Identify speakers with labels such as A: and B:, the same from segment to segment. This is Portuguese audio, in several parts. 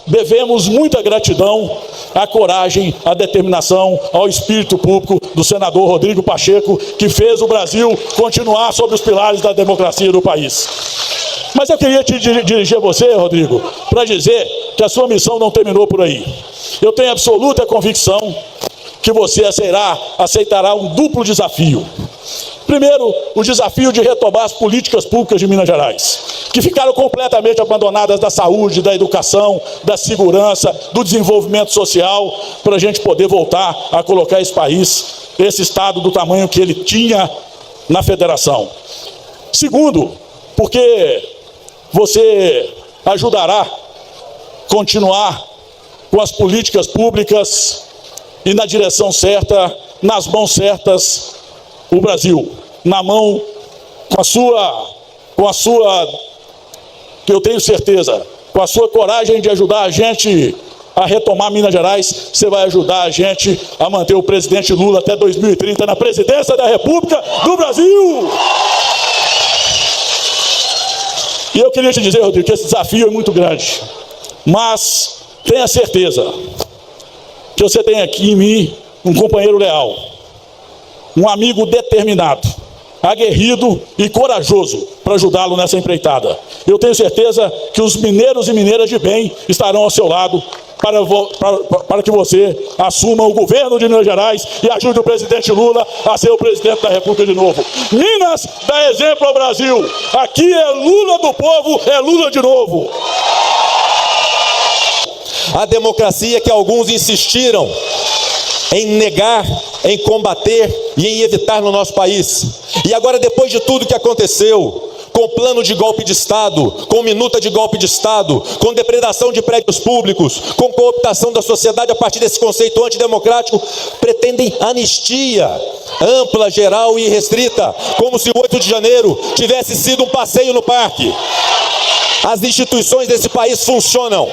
A: Devemos muita gratidão à coragem, à determinação, ao espírito público do senador Rodrigo Pacheco, que fez o Brasil continuar sob os pilares da democracia do país. Mas eu queria te dirigir a você, Rodrigo, para dizer que a sua missão não terminou por aí. Eu tenho absoluta convicção que você aceitará um duplo desafio. Primeiro, o desafio de retomar as políticas públicas de Minas Gerais, que ficaram completamente abandonadas da saúde, da educação, da segurança, do desenvolvimento social, para a gente poder voltar a colocar esse país, esse estado do tamanho que ele tinha na federação. Segundo, porque você ajudará a continuar com as políticas públicas e na direção certa, nas mãos certas, o Brasil, na mão, com a sua, que eu tenho certeza, com a sua coragem de ajudar a gente a retomar Minas Gerais, você vai ajudar a gente a manter o presidente Lula até 2030 na presidência da República do Brasil. E eu queria te dizer, Rodrigo, que esse desafio é muito grande, mas tenha certeza que você tem aqui em mim um companheiro leal, um amigo determinado, aguerrido e corajoso para ajudá-lo nessa empreitada. Eu tenho certeza que os mineiros e mineiras de bem estarão ao seu lado para que você assuma o governo de Minas Gerais e ajude o presidente Lula a ser o presidente da República de novo. Minas dá exemplo ao Brasil. Aqui é Lula do povo, é Lula de novo.
B: A democracia que alguns insistiram em negar, em combater e em evitar no nosso país. E agora, depois de tudo que aconteceu, com plano de golpe de Estado, com minuta de golpe de Estado, com depredação de prédios públicos, com cooptação da sociedade a partir desse conceito antidemocrático, pretendem anistia ampla, geral e restrita, como se o 8 de janeiro tivesse sido um passeio no parque. As instituições desse país funcionam,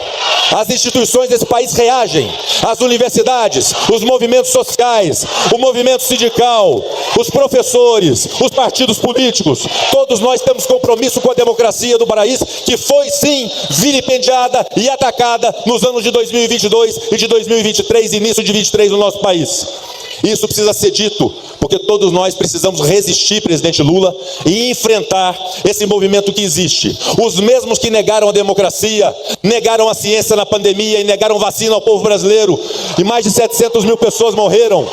B: as instituições desse país reagem, as universidades, os movimentos sociais, o movimento sindical, os professores, os partidos políticos, todos nós temos compromisso com a democracia do país, que foi sim vilipendiada e atacada nos anos de 2022 e de 2023, início de 2023 no nosso país. Isso precisa ser dito, porque todos nós precisamos resistir, presidente Lula, e enfrentar esse movimento que existe. Os mesmos que negaram a democracia, negaram a ciência na pandemia e negaram vacina ao povo brasileiro, e mais de 700 mil pessoas morreram.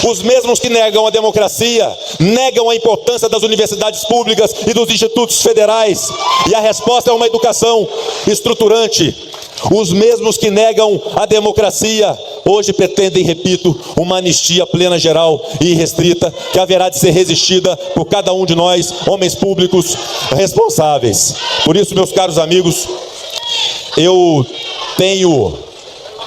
B: Os mesmos que negam a democracia, negam a importância das universidades públicas e dos institutos federais, e a resposta é uma educação estruturante. Os mesmos que negam a democracia, hoje pretendem, repito, uma anistia plena, geral e restrita, que haverá de ser resistida por cada um de nós, homens públicos responsáveis. Por isso, meus caros amigos, eu tenho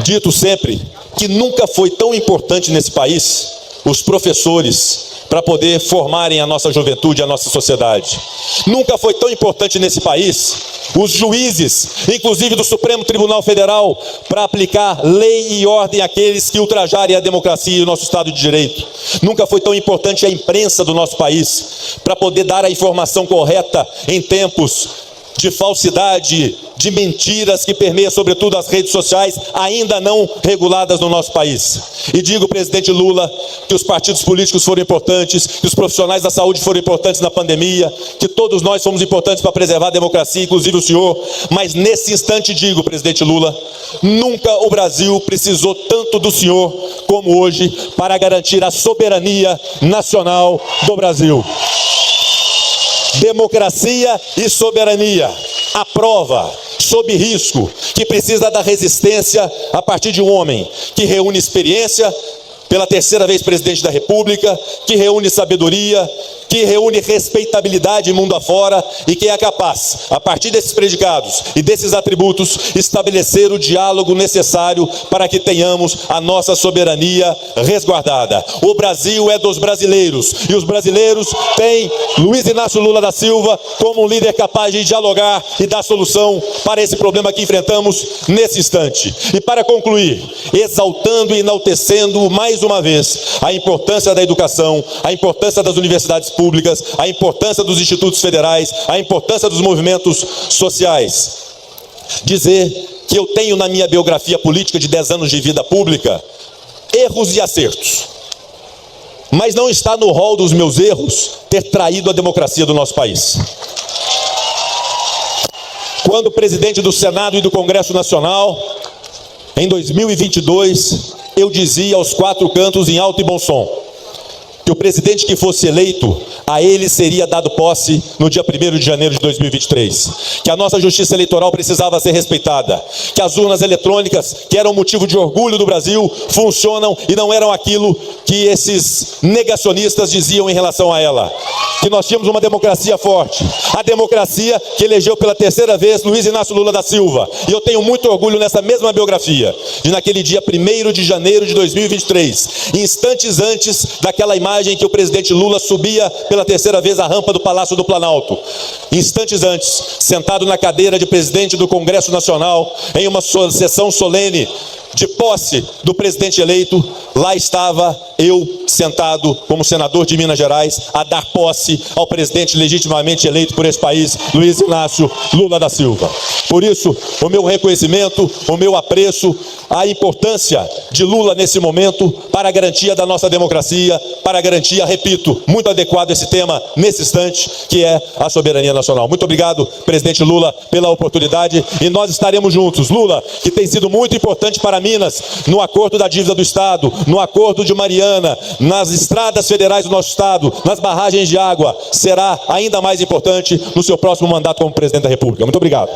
B: dito sempre que nunca foi tão importante nesse país os professores para poder formarem a nossa juventude, a nossa sociedade. Nunca foi tão importante nesse país os juízes, inclusive do Supremo Tribunal Federal, para aplicar lei e ordem àqueles que ultrajarem a democracia e o nosso Estado de Direito. Nunca foi tão importante a imprensa do nosso país para poder dar a informação correta em tempos de falsidade, de mentiras que permeiam sobretudo as redes sociais ainda não reguladas no nosso país. E digo, presidente Lula, que os partidos políticos foram importantes, que os profissionais da saúde foram importantes na pandemia, que todos nós fomos importantes para preservar a democracia, inclusive o senhor, mas nesse instante digo, presidente Lula, nunca o Brasil precisou tanto do senhor como hoje para garantir a soberania nacional do Brasil. Democracia e soberania, a prova, sob risco, que precisa da resistência a partir de um homem que reúne experiência, pela terceira vez presidente da República, que reúne sabedoria, que reúne respeitabilidade mundo afora e que é capaz, a partir desses predicados e desses atributos, estabelecer o diálogo necessário para que tenhamos a nossa soberania resguardada. O Brasil é dos brasileiros e os brasileiros têm Luiz Inácio Lula da Silva como um líder capaz de dialogar e dar solução para esse problema que enfrentamos nesse instante. E para concluir, exaltando e enaltecendo mais uma vez a importância da educação, a importância das universidades públicas, a importância dos institutos federais, a importância dos movimentos sociais. Dizer que eu tenho na minha biografia política de 10 anos de vida pública erros e acertos. Mas não está no rol dos meus erros ter traído a democracia do nosso país. Quando presidente do Senado e do Congresso Nacional, em 2022, eu dizia aos 4 cantos em alto e bom som que o presidente que fosse eleito, a ele seria dado posse no dia 1º de janeiro de 2023. Que a nossa justiça eleitoral precisava ser respeitada. Que as urnas eletrônicas, que eram motivo de orgulho do Brasil, funcionam e não eram aquilo que esses negacionistas diziam em relação a ela. Que nós tínhamos uma democracia forte. A democracia que elegeu pela 3ª vez Luiz Inácio Lula da Silva. E eu tenho muito orgulho nessa mesma biografia, de naquele dia 1º de janeiro de 2023, instantes antes daquela imagem que o presidente Lula subia pela 3ª vez a rampa do Palácio do Planalto. Instantes antes, sentado na cadeira de presidente do Congresso Nacional, em uma sessão solene de posse do presidente eleito, lá estava eu sentado como senador de Minas Gerais a dar posse ao presidente legitimamente eleito por esse país, Luiz Inácio Lula da Silva. Por isso, o meu reconhecimento, o meu apreço à importância de Lula nesse momento para a garantia da nossa democracia, para a garantia, repito, muito adequado esse tema nesse instante, que é a soberania nacional. Muito obrigado, presidente Lula, pela oportunidade, e nós estaremos juntos. Lula, que tem sido muito importante para Minas, no acordo da dívida do Estado, no acordo de Mariana, nas estradas federais do nosso Estado, nas barragens de água, será ainda mais importante no seu próximo mandato como presidente da República. Muito obrigado.